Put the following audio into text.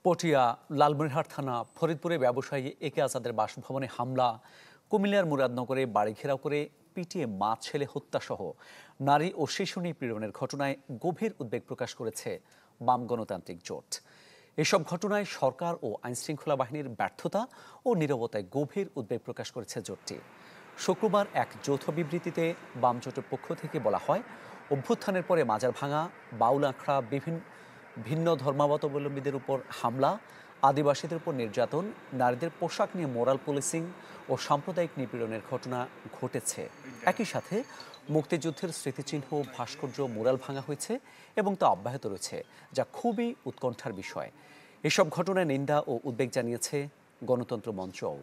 পটিয়া, লালমনিরহাট থানা, ফরিদপুরে ব্যবসায়ী একে আজাদের বাসভবনে হামলা, কুমিল্লার মুরাদনগরে বাড়ি ঘেরাও করে পিটিয়ে মা ছেলে হত্যাসহ নারী ও শিশু নিপীড়নের ঘটনায় গভীর উদ্বেগ প্রকাশ করেছে বাম গণতান্ত্রিক জোট। এসব ঘটনায় সরকার ও আইনশৃঙ্খলা বাহিনীর ব্যর্থতা ও নীরবতায় গভীর উদ্বেগ প্রকাশ করেছে জোটটি। শুক্রবার এক যৌথ বিবৃতিতে বাম জোটের পক্ষ থেকে বলা হয়, অভ্যুত্থানের পরে মাজার ভাঙা, বাউল আখড়া, ভিন্ন ধর্মাবলম্বীদের উপর হামলা, আদিবাসীদের উপর নির্যাতন, নারীদের পোশাক নিয়ে মোরাল পুলিশিং ও সাম্প্রদায়িক নিপীড়নের ঘটনা ঘটেছে। একই সাথে মুক্তিযুদ্ধের স্মৃতিচিহ্ন, ভাস্কর্য, মুরাল ভাঙা হয়েছে এবং তা অব্যাহত রয়েছে, যা খুবই উৎকণ্ঠার বিষয়। এসব ঘটনায় নিন্দা ও উদ্বেগ জানিয়েছে গণতন্ত্র মঞ্চও।